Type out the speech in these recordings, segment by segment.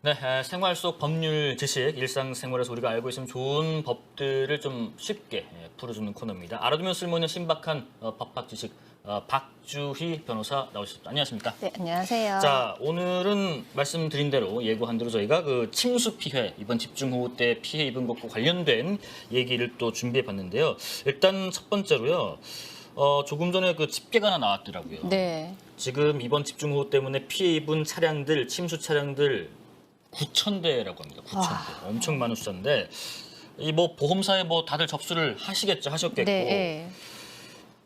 네, 생활 속 법률 지식, 일상생활에서 우리가 알고 있으면 좋은 법들을 좀 쉽게 풀어주는 코너입니다. 알아두면 쓸모있는 신박한 법학 지식, 박주희 변호사 나오셨습니다. 안녕하십니까? 네, 안녕하세요. 자, 오늘은 말씀드린 대로, 예고한 대로 저희가 그 침수 피해, 이번 집중호우 때 피해 입은 것과 관련된 얘기를 또 준비해 봤는데요. 일단 첫 번째로요. 조금 전에 그 집계가 하나 나왔더라고요. 네. 지금 이번 집중호우 때문에 피해 입은 차량들, 침수 차량들 9,000대라고 합니다. 9,000대. 엄청 많은 숫자인데 이 뭐 보험사에 뭐 다들 접수를 하셨겠고. 네.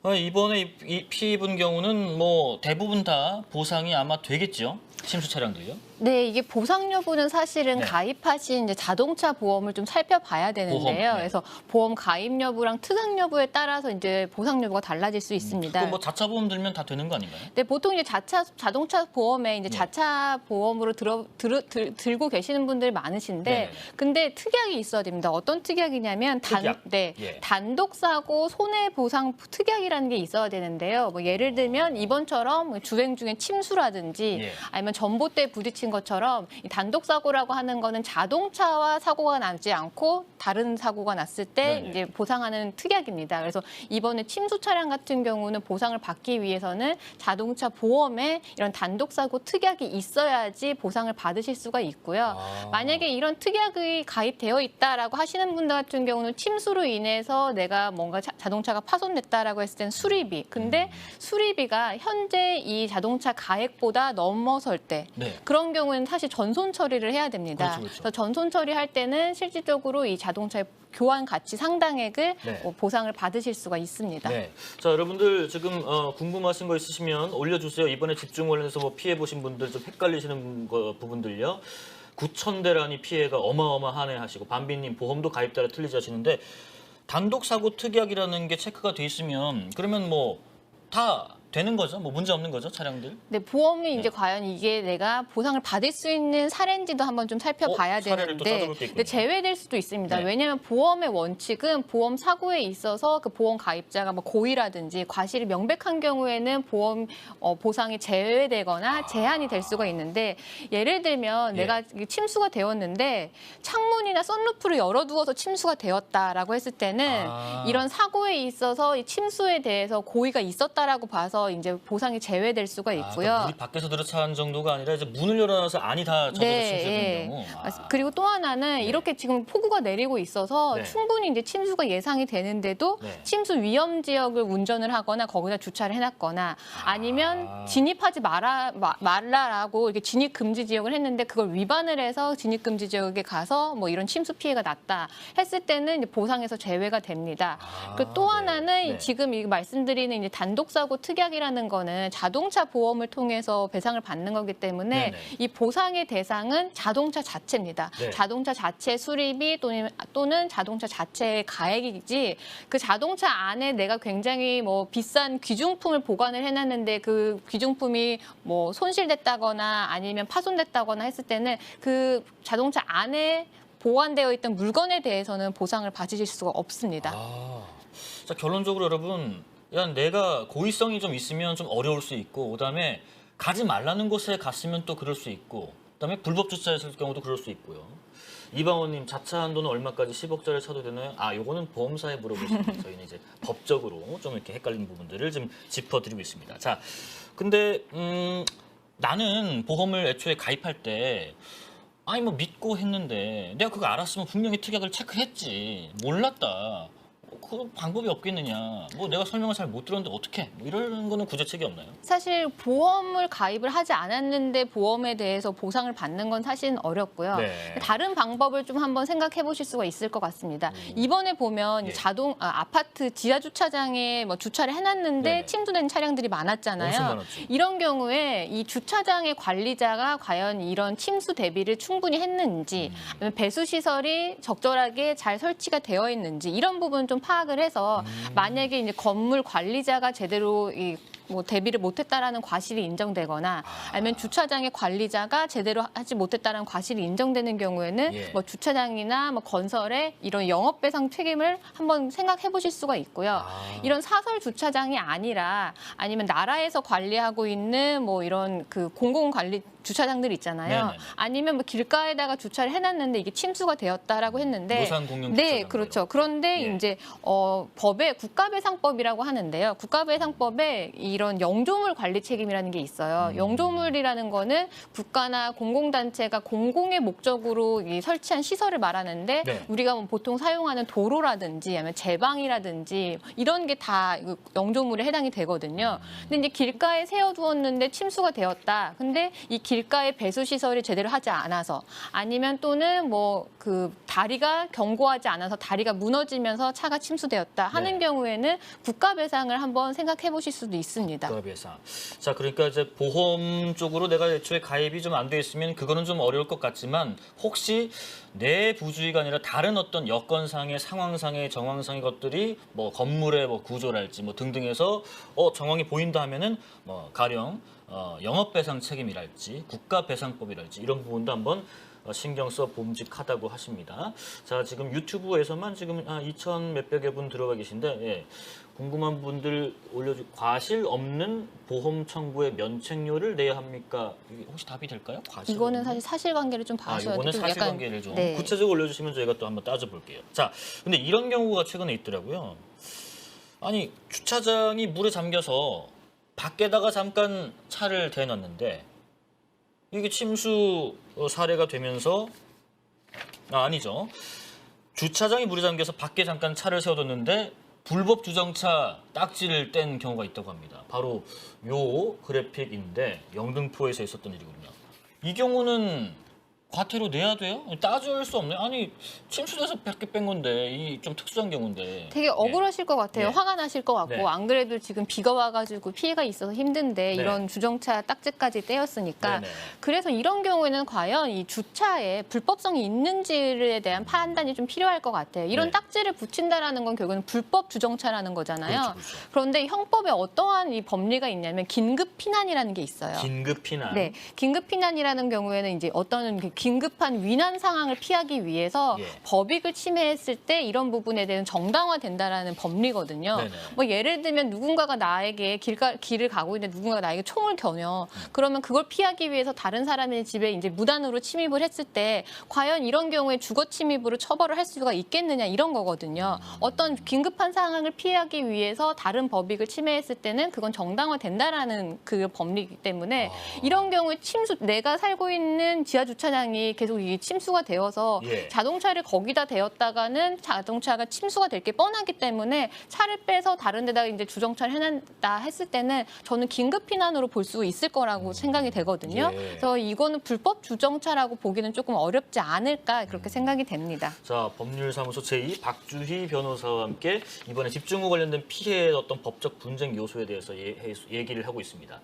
이번에 이 피해 입은 경우는 뭐 대부분 다 보상이 아마 되겠죠. 침수 차량들요. 네, 이게 보상 여부는 사실은 네. 가입하신 이제 자동차 보험을 좀 살펴봐야 되는데요. 보험, 네. 그래서 보험 가입 여부랑 특약 여부에 따라서 이제 보상 여부가 달라질 수 있습니다. 그거 뭐 자차 보험 들면 다 되는 거 아닌가요? 네, 보통 이제 자동차 보험에 이제 자차 보험으로 들고 계시는 분들이 많으신데, 네네네. 근데 특약이 있어야 됩니다. 어떤 특약이냐면 특약? 예. 단독 사고 손해 보상 특약이라는 게 있어야 되는데요. 뭐 예를 들면 이번처럼 주행 중에 침수라든지 예. 아니면 전봇대에 부딪힌 것처럼 이 단독 사고라고 하는 거는 자동차와 사고가 나지 않고 다른 사고가 났을 때 네네. 이제 보상하는 특약입니다. 그래서 이번에 침수 차량 같은 경우는 보상을 받기 위해서는 자동차 보험에 이런 단독 사고 특약이 있어야지 보상을 받으실 수가 있고요. 만약에 이런 특약이 가입되어 있다라고 하시는 분들 같은 경우는 침수로 인해서 내가 뭔가 자동차가 파손됐다라고 했을 땐 수리비. 근데 수리비가 현재 이 자동차 가액보다 넘어설 때 네. 그런 경우에는 사실 전손 처리를 해야 됩니다. 그렇죠. 그래서 전손 처리할 때는 실질적으로 이 자동차의 교환 가치 상당액을 네. 보상을 받으실 수가 있습니다. 네. 자, 여러분들 지금 궁금하신 거 있으시면 올려주세요. 이번에 집중 관련해서 뭐 피해 보신 분들 좀 헷갈리시는 부분들요. 9,000대라니 피해가 어마어마하네 하시고 반비님 보험도 가입 따라 틀리지 하시는데 단독 사고 특약이라는 게 체크가 돼 있으면 그러면 뭐 다 되는 거죠? 뭐 문제 없는 거죠, 차량들? 네, 보험이 이제 과연 이게 내가 보상을 받을 수 있는 사례인지도 한번 좀 살펴봐야 사례를 또 되는데 찾아볼 게 있군요. 근데 제외될 수도 있습니다. 네. 왜냐하면 보험의 원칙은 보험 사고에 있어서 그 보험 가입자가 뭐 고의라든지 과실이 명백한 경우에는 보험 보상이 제외되거나 제한이 될 수가 있는데 예를 들면 예. 내가 침수가 되었는데 창문이나 썬루프를 열어두어서 침수가 되었다라고 했을 때는 이런 사고에 있어서 이 침수에 대해서 고의가 있었다라고 봐서 이제 보상이 제외될 수가 있고요. 그러니까 물이 밖에서 들어차는 정도가 아니라 이제 문을 열어놔서 안이 다 젖어서 침수된 경우. 그리고 또 하나는 이렇게 지금 폭우가 내리고 있어서 네. 충분히 이제 침수가 예상이 되는데도 네. 침수 위험 지역을 운전을 하거나 거기다 주차를 해놨거나 아니면 진입하지 말라라고 이렇게 진입 금지 지역을 했는데 그걸 위반을 해서 진입 금지 지역에 가서 뭐 이런 침수 피해가 났다 했을 때는 이제 보상에서 제외가 됩니다. 그리고 또 하나는 네. 지금 이 말씀드리는 이제 단독 사고 특약이라는 거는 자동차 보험을 통해서 배상을 받는 거기 때문에 네네. 이 보상의 대상은 자동차 자체입니다. 네. 자동차 자체 수리비 또는 자동차 자체의 가액이지 그 자동차 안에 내가 굉장히 뭐 비싼 귀중품을 보관을 해놨는데 그 귀중품이 뭐 손실됐다거나 아니면 파손됐다거나 했을 때는 그 자동차 안에 보관되어 있던 물건에 대해서는 보상을 받으실 수가 없습니다. 자, 결론적으로 여러분, 내가 고의성이 좀 있으면 좀 어려울 수 있고, 그다음에 가지 말라는 곳에 갔으면 또 그럴 수 있고, 그다음에 불법 주차했을 경우도 그럴 수 있고요. 이방원님, 자차 한도는 얼마까지 10억짜리 차도 되나요? 요거는 보험사에 물어보시면 저희는 이제 법적으로 좀 이렇게 헷갈리는 부분들을 좀 짚어드리고 있습니다. 자, 근데 나는 보험을 애초에 가입할 때 뭐 믿고 했는데 내가 그거 알았으면 분명히 특약을 체크했지. 몰랐다. 그 방법이 없겠느냐. 뭐 내가 설명을 잘 못 들었는데 어떻게? 뭐 이런 거는 구제책이 없나요? 사실 보험을 가입을 하지 않았는데 보험에 대해서 보상을 받는 건 사실은 어렵고요. 네. 다른 방법을 좀 한번 생각해 보실 수가 있을 것 같습니다. 이번에 보면 예. 아파트 지하 주차장에 뭐 주차를 해놨는데 네네. 침수된 차량들이 많았잖아요. 엄청 많았죠. 이런 경우에 이 주차장의 관리자가 과연 이런 침수 대비를 충분히 했는지, 아니면 배수 시설이 적절하게 잘 설치가 되어 있는지 이런 부분 좀 파악을 해서 만약에 이제 건물 관리자가 제대로 뭐 대비를 못했다라는 과실이 인정되거나 아니면 주차장의 관리자가 제대로 하지 못했다라는 과실이 인정되는 경우에는 예. 뭐 주차장이나 뭐 건설에 이런 영업배상 책임을 한번 생각해 보실 수가 있고요. 이런 사설 주차장이 아니라 아니면 나라에서 관리하고 있는 뭐 이런 그 공공관리 주차장들 있잖아요. 네네네. 아니면 뭐 길가에다가 주차를 해놨는데 이게 침수가 되었다라고 했는데 무상 공용 네, 주차장 그렇죠. 이런 거. 그런데 예. 이제 법에 국가배상법이라고 하는데요. 국가배상법에 이런 영조물 관리 책임이라는 게 있어요. 영조물이라는 거는 국가나 공공단체가 공공의 목적으로 이 설치한 시설을 말하는데 네. 우리가 뭐 보통 사용하는 도로라든지 아니면 제방이라든지 이런 게 다 영조물에 해당이 되거든요. 근데 이제 길가에 세워두었는데 침수가 되었다. 근데 이 길가에 배수 시설이 제대로 하지 않아서 아니면 또는 뭐 그 다리가 견고하지 않아서 다리가 무너지면서 차가 침수되었다 하는 네. 경우에는 국가 배상을 한번 생각해 보실 수도 있습니다. 국가배상. 자, 그러니까 이제 보험 쪽으로 내가 애초에 가입이 좀 안 돼 있으면 그거는 좀 어려울 것 같지만 혹시 내 부주의가 아니라 다른 어떤 여건상의 상황상의 정황상의 것들이 뭐 건물의 뭐 구조랄지 뭐 등등해서 정황이 보인다 하면은 뭐 가령 영업배상 책임이랄지 국가배상법이랄지 이런 부분도 한번 신경 써 봄직하다고 하십니다. 자, 지금 유튜브에서만 지금 2,000 몇백여 분 들어가 계신데 예, 궁금한 분들 과실 없는 보험 청구의 면책료를 내야 합니까? 이게 혹시 답이 될까요? 과실 이거는 없는? 사실 사실관계를 좀 봐셔야 이거는 돼요. 사실관계를 좀 네. 구체적으로 올려주시면 저희가 또 한번 따져볼게요. 자, 근데 이런 경우가 최근에 있더라고요. 아니, 주차장이 물에 잠겨서 밖에다가 잠깐 차를 대놨는데 이게 침수 사례가 되면서 아니죠. 주차장이 물에 잠겨서 밖에 잠깐 차를 세워뒀는데 불법 주정차 딱지를 뗀 경우가 있다고 합니다. 바로 요 그래픽인데 영등포에서 있었던 일이거든요. 이 경우는 과태료 내야 돼요? 따질 수 없네. 아니 침수돼서 100개 뺀 건데 이 좀 특수한 경우인데. 되게 억울하실 것 같아요. 예. 화가 나실 것 같고 네. 안 그래도 지금 비가 와가지고 피해가 있어서 힘든데 네. 이런 주정차 딱지까지 떼었으니까 네네. 그래서 이런 경우에는 과연 이 주차에 불법성이 있는지에 대한 판단이 좀 필요할 것 같아요. 이런 네. 딱지를 붙인다라는 건 결국은 불법 주정차라는 거잖아요. 그렇죠, 그렇죠. 그런데 형법에 어떠한 이 법리가 있냐면 긴급 피난이라는 게 있어요. 긴급 피난. 네, 긴급 피난이라는 경우에는 이제 어떤 그 긴급한 위난 상황을 피하기 위해서 예. 법익을 침해했을 때 이런 부분에 대해서 정당화된다라는 법리거든요. 네네. 뭐 예를 들면 누군가가 나에게 길을 가고 있는데 누군가가 나에게 총을 겨녀. 그러면 그걸 피하기 위해서 다른 사람의 집에 이제 무단으로 침입을 했을 때 과연 이런 경우에 주거 침입으로 처벌을 할 수가 있겠느냐 이런 거거든요. 어떤 긴급한 상황을 피하기 위해서 다른 법익을 침해했을 때는 그건 정당화된다라는 그 법리이기 때문에 이런 경우에 내가 살고 있는 지하 주차장이 계속 이 침수가 되어서 예. 자동차를 거기다 대었다가는 자동차가 침수가 될 게 뻔하기 때문에 차를 빼서 다른 데다가 이제 주정차를 해놨다 했을 때는 저는 긴급 피난으로 볼 수 있을 거라고 생각이 되거든요. 예. 그래서 이거는 불법 주정차라고 보기는 조금 어렵지 않을까 그렇게 생각이 됩니다. 자, 법률사무소 제2 박주희 변호사와 함께 이번에 집중호 관련된 피해의 어떤 법적 분쟁 요소에 대해서 얘기를 하고 있습니다.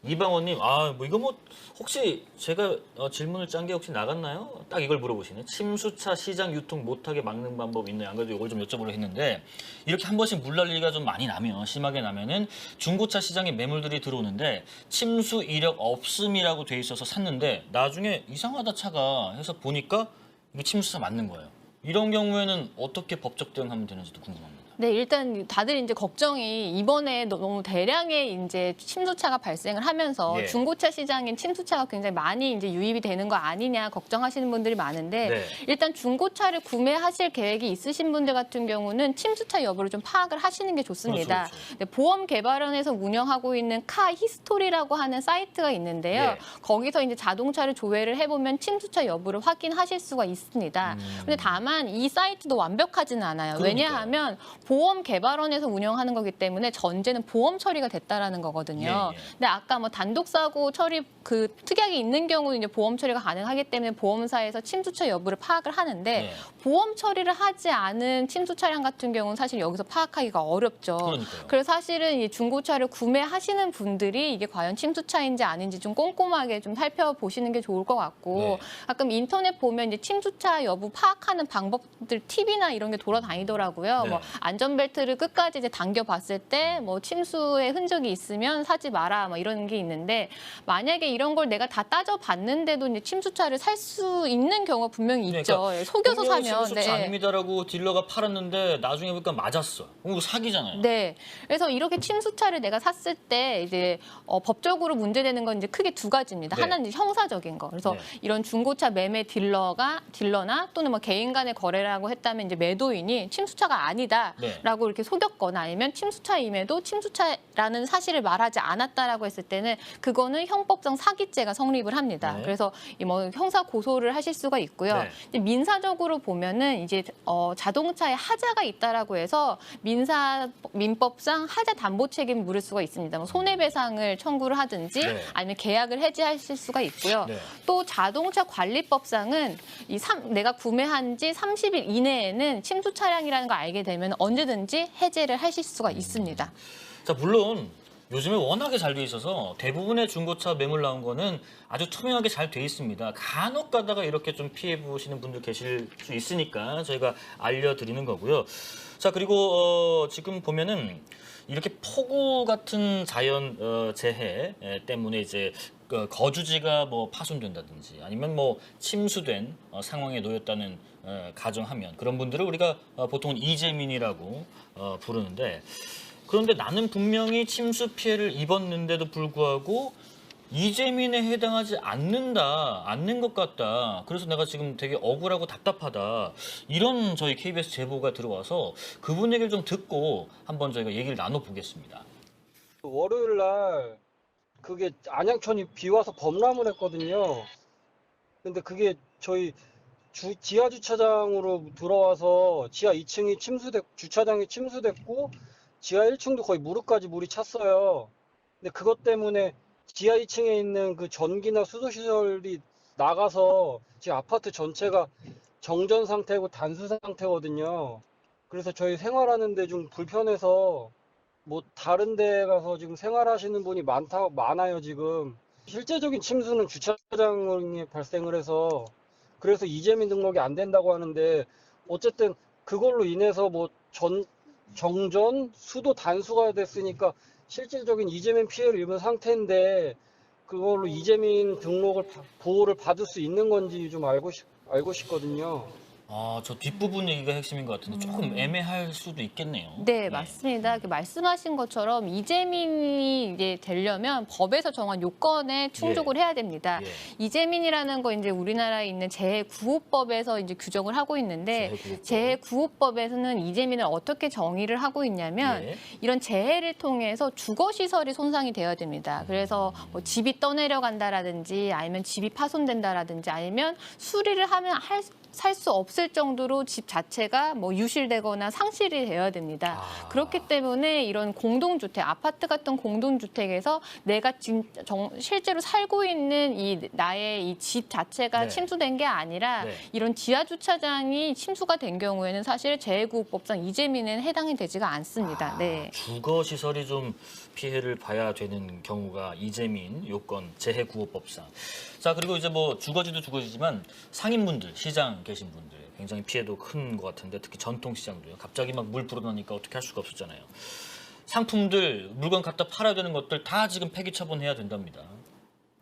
이방원님, 뭐 이거 뭐 혹시 제가 질문을 짠 게 혹시 나갔나요? 딱 이걸 물어보시네. 침수차 시장 유통 못하게 막는 방법 있나요? 안 그래도 이걸 좀 여쭤보려고 했는데 이렇게 한 번씩 물난리가 좀 많이 나면 심하게 나면은 중고차 시장에 매물들이 들어오는데 침수 이력 없음이라고 돼 있어서 샀는데 나중에 이상하다 차가 해서 보니까 이게 침수차 맞는 거예요. 이런 경우에는 어떻게 법적 대응하면 되는지도 궁금합니다. 네, 일단 다들 이제 걱정이 이번에 너무 대량의 이제 침수차가 발생을 하면서 예. 중고차 시장엔 침수차가 굉장히 많이 이제 유입이 되는 거 아니냐 걱정하시는 분들이 많은데 네. 일단 중고차를 구매하실 계획이 있으신 분들 같은 경우는 침수차 여부를 좀 파악을 하시는 게 좋습니다. 그렇죠, 그렇죠. 네, 보험개발원에서 운영하고 있는 카 히스토리라고 하는 사이트가 있는데요. 예. 거기서 이제 자동차를 조회를 해보면 침수차 여부를 확인하실 수가 있습니다. 근데 다만 이 사이트도 완벽하지는 않아요. 그러니까요. 왜냐하면 보험개발원에서 운영하는 거기 때문에 전제는 보험 처리가 됐다라는 거거든요. 예, 예. 근데 아까 뭐 단독사고 처리 그 특약이 있는 경우는 이제 보험 처리가 가능하기 때문에 보험사에서 침수차 여부를 파악을 하는데 예. 보험 처리를 하지 않은 침수 차량 같은 경우는 사실 여기서 파악하기가 어렵죠. 그러니까요. 그래서 사실은 이 중고차를 구매하시는 분들이 이게 과연 침수차인지 아닌지 좀 꼼꼼하게 좀 살펴보시는 게 좋을 것 같고 네. 가끔 인터넷 보면 이제 침수차 여부 파악하는 방법들 팁이나 이런 게 돌아다니더라고요. 네. 뭐 안전벨트를 끝까지 이제 당겨봤을 때 뭐 침수의 흔적이 있으면 사지 마라 뭐 이런 게 있는데 만약에 이런 걸 내가 다 따져봤는데도 이제 침수차를 살 수 있는 경우가 분명히 있죠. 그러니까 속여서 사면. 침수차 아닙니다라고 딜러가 팔았는데 나중에 보니까 맞았어. 그럼 사기잖아요. 네. 그래서 이렇게 침수차를 내가 샀을 때 이제 법적으로 문제되는 건 이제 크게 두 가지입니다. 네. 하나는 이제 형사적인 거. 그래서 네. 이런 중고차 매매 딜러나 또는 뭐 개인 간의 거래라고 했다면 이제 매도인이 침수차가 아니다라고 네. 이렇게 속였거나 아니면 침수차임에도 침수차라는 사실을 말하지 않았다라고 했을 때는 그거는 형법상 사기죄가 성립을 합니다. 네. 그래서 이 뭐 형사 고소를 하실 수가 있고요. 네. 이제 민사적으로 보면은 이제 자동차에 하자가 있다라고 해서 민법상 하자 담보 책임 물을 수가 있습니다. 뭐 손해배상을 청구를 하든지 네. 아니면 계약을 해지하실 수가 있고요. 네. 또 자동차 관리법상은 내가 구매한 지 30일 이내에는 침수 차량이라는 걸 알게 되면 언제든지 해제를 하실 수가 있습니다. 자, 물론 요즘에 워낙에 잘 돼 있어서 대부분의 중고차 매물 나온 거는 아주 투명하게 잘 돼 있습니다. 간혹 가다가 이렇게 좀 피해 보시는 분들 계실 수 있으니까 저희가 알려드리는 거고요. 자, 그리고 지금 보면은 이렇게 폭우 같은 자연 재해 때문에 이제 거주지가 뭐 파손된다든지 아니면 뭐 침수된 상황에 놓였다는 가정하면 그런 분들을 우리가 보통 이재민이라고 부르는데 그런데 나는 분명히 침수 피해를 입었는데도 불구하고 이재민에 해당하지 않는 것 같다. 그래서 내가 지금 되게 억울하고 답답하다. 이런 저희 KBS 제보가 들어와서 그분 얘기를 좀 듣고 한번 저희가 얘기를 나눠보겠습니다. 월요일 날 그게 안양천이 비 와서 범람을 했거든요. 근데 그게 저희 지하 주차장으로 들어와서 지하 2층이 주차장이 침수됐고 지하 1층도 거의 무릎까지 물이 찼어요. 근데 그것 때문에 지하 2층에 있는 그 전기나 수도 시설이 나가서 지금 아파트 전체가 정전 상태고 단수 상태거든요. 그래서 저희 생활하는데 좀 불편해서 뭐 다른 데 가서 지금 생활하시는 분이 많아요, 지금. 실제적인 침수는 주차장에 발생을 해서 그래서 이재민 등록이 안 된다고 하는데 어쨌든 그걸로 인해서 뭐 정전, 수도 단수가 됐으니까 실질적인 이재민 피해를 입은 상태인데 그걸로 이재민 보호를 받을 수 있는 건지 좀 알고 싶거든요. 저 뒷부분 얘기가 핵심인 것 같은데 조금 애매할 수도 있겠네요. 네, 맞습니다. 말씀하신 것처럼 이재민이 이제 되려면 법에서 정한 요건에 충족을 해야 됩니다. 예. 이재민이라는 거 이제 우리나라에 있는 재해구호법에서 이제 규정을 하고 있는데 재해구호법에서는 이재민을 어떻게 정의를 하고 있냐면 예. 이런 재해를 통해서 주거 시설이 손상이 되어야 됩니다. 그래서 뭐 집이 떠내려간다라든지 아니면 집이 파손된다라든지 아니면 수리를 하면 살 수 없을 정도로 집 자체가 뭐 유실되거나 상실이 되어야 됩니다. 그렇기 때문에 이런 공동주택, 아파트 같은 공동주택에서 내가 실제로 살고 있는 나의 이 집 자체가 네. 침수된 게 아니라 네. 이런 지하 주차장이 침수가 된 경우에는 사실 재해구호법상 이재민은 해당이 되지가 않습니다. 네. 주거 시설이 좀 피해를 봐야 되는 경우가 이재민 요건 재해구호법상. 자, 그리고 이제 뭐 주거지도 주거지지만 상인분들, 시장 계신 분들 굉장히 피해도 큰 것 같은데 특히 전통시장도요. 갑자기 막 물 불어나니까 어떻게 할 수가 없었잖아요. 상품들, 물건 갖다 팔아야 되는 것들 다 지금 폐기 처분해야 된답니다.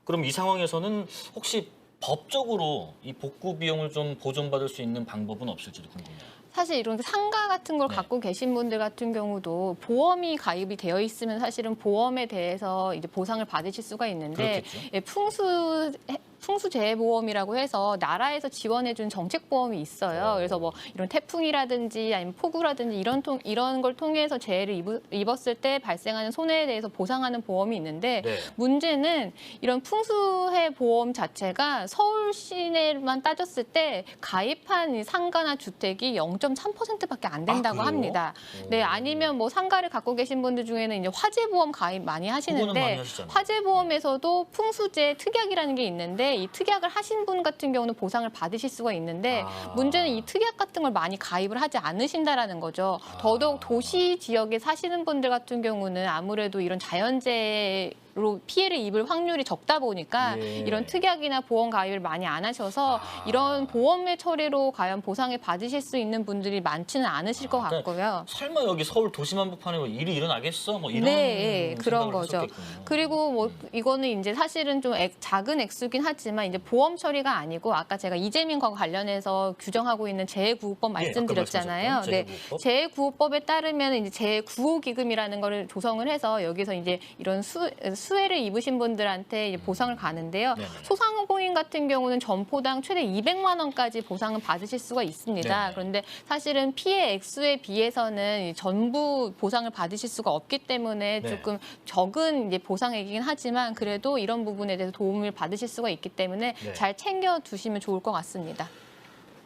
그럼 이 상황에서는 혹시 법적으로 이 복구 비용을 좀 보존받을 수 있는 방법은 없을지도 궁금해요. 사실 이런 상가 같은 걸 네. 갖고 계신 분들 같은 경우도 보험이 가입이 되어 있으면 사실은 보험에 대해서 이제 보상을 받으실 수가 있는데 그렇겠죠. 풍수재해보험이라고 해서 나라에서 지원해준 정책보험이 있어요. 그래서 뭐 이런 태풍이라든지 아니면 폭우라든지 이런 걸 통해서 재해를 입었을 때 발생하는 손해에 대해서 보상하는 보험이 있는데 네. 문제는 이런 풍수해 보험 자체가 서울 시내만 따졌을 때 가입한 이 상가나 주택이 0.3%밖에 안 된다고 그래요? 합니다. 네, 아니면 뭐 상가를 갖고 계신 분들 중에는 이제 화재 보험 가입 많이 그거는 하시는데 많이 하시잖아요. 화재 보험에서도 풍수재 특약이라는 게 있는데 이 특약을 하신 분 같은 경우는 보상을 받으실 수가 있는데 문제는 이 특약 같은 걸 많이 가입을 하지 않으신다라는 거죠. 더더욱 도시 지역에 사시는 분들 같은 경우는 아무래도 이런 자연재해로 피해를 입을 확률이 적다 보니까 예. 이런 특약이나 보험 가입을 많이 안 하셔서 이런 보험의 처리로 과연 보상을 받으실 수 있는 분들이 많지는 않으실 것 그러니까 같고요. 설마 여기 서울 도심 한복판에 뭐 일이 일어나겠어? 뭐 이런 네, 그런 생각을 거죠. 했었겠군요. 그리고 뭐 이거는 이제 사실은 좀 작은 액수긴 하지만 이제 보험 처리가 아니고 아까 제가 이재민과 관련해서 규정하고 있는 재해구호법 예, 말씀드렸잖아요. 아까 말씀하셨던 네, 재해구호법. 재해구호법에 따르면 이제 재구호기금이라는 거를 조성을 해서 여기서 이제 이런 수해를 입으신 분들한테 이제 보상을 가는데요. 네네네. 소상공인 같은 경우는 점포당 최대 200만 원까지 보상을 받으실 수가 있습니다. 네네. 그런데 사실은 피해 액수에 비해서는 전부 보상을 받으실 수가 없기 때문에 네. 조금 적은 이제 보상액이긴 하지만 그래도 이런 부분에 대해서 도움을 받으실 수가 있기 때문에 네. 잘 챙겨 두시면 좋을 것 같습니다.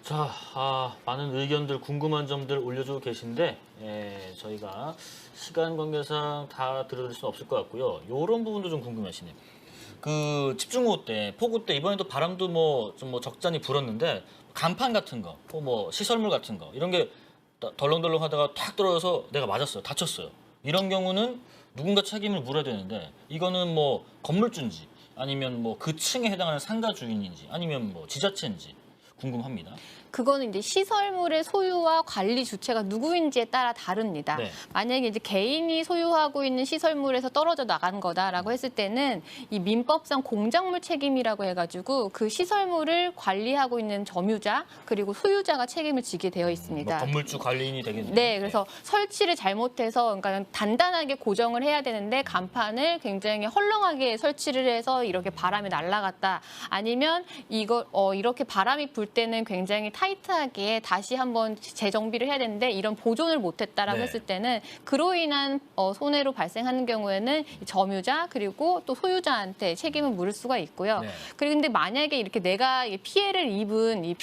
자, 많은 의견들, 궁금한 점들 올려주고 계신데 저희가 시간 관계상 다 들어드릴 수는 없을 것 같고요. 이런 부분도 좀 궁금하시네요. 그 집중호우 때, 폭우 때 이번에도 바람도 좀 적잖이 불었는데 간판 같은 거, 또 뭐 시설물 같은 거 이런 게 덜렁덜렁 하다가 탁 떨어져서 내가 맞았어요, 다쳤어요. 이런 경우는 누군가 책임을 물어야 되는데 이거는 뭐 건물주인지 아니면 뭐 그 층에 해당하는 상가 주인인지 아니면 뭐 지자체인지 궁금합니다. 그거는 이제 시설물의 소유와 관리 주체가 누구인지에 따라 다릅니다. 네. 만약에 이제 개인이 소유하고 있는 시설물에서 떨어져 나간 거다라고 했을 때는 이 민법상 공작물 책임이라고 해가지고 그 시설물을 관리하고 있는 점유자 그리고 소유자가 책임을 지게 되어 있습니다. 뭐 건물주 관리인이 되겠네요. 네, 그래서 설치를 잘못해서 그러니까 단단하게 고정을 해야 되는데 간판을 굉장히 헐렁하게 설치를 해서 이렇게 바람이 날아갔다. 아니면 이렇게 바람이 불 때는 굉장히 타이트하게 다시 한번 재정비를 해야 되는데 이런 보존을 못했다라고 네. 했을 때는 그로 인한 손해로 발생하는 경우에는 점유자 그리고 또 소유자한테 책임을 물을 수가 있고요. 네. 그런데 만약에 이렇게 내가 피해를 입은 이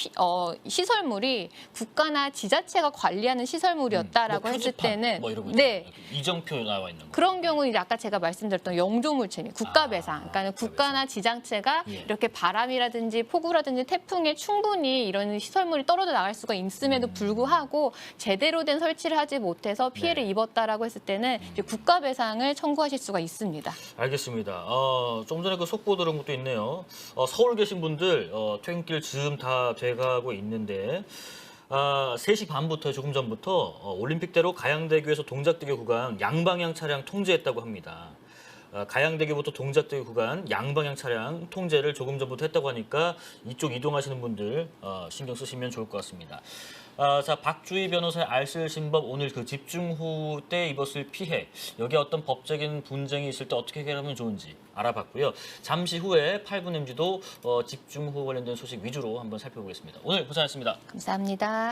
시설물이 국가나 지자체가 관리하는 시설물이었다라고 뭐 했을 표지판, 때는 뭐 이런 거 네. 있잖아요. 이정표 나와 있는 거. 그런 경우는 이제 아까 제가 말씀드렸던 영조물체입니다. 국가배상. 그러니까 국가나 지자체가 예. 이렇게 바람이라든지 폭우라든지 태풍에 충분히 이런 시설물이 떨어져 나갈 수가 있음에도 불구하고 제대로 된 설치를 하지 못해서 피해를 네. 입었다라고 했을 때는 이제 국가배상을 청구하실 수가 있습니다. 알겠습니다. 좀 전에 그 속보 들은 것도 있네요. 서울 계신 분들 퇴근길 즈음 다 돼가고 있는데 3시 반부터 조금 전부터 올림픽대로 가양대교에서 동작대교 구간 양방향 차량 통제했다고 합니다. 가양대교부터 동작대교 구간 양방향 차량 통제를 조금 전부터 했다고 하니까 이쪽 이동하시는 분들 신경 쓰시면 좋을 것 같습니다. 자, 박주희 변호사의 알쓸신법 오늘 그 집중호우 때 입었을 피해 여기에 어떤 법적인 분쟁이 있을 때 어떻게 해결하면 좋은지 알아봤고요. 잠시 후에 8분 MG도 집중호우 관련된 소식 위주로 한번 살펴보겠습니다. 오늘 고생하셨습니다. 감사합니다.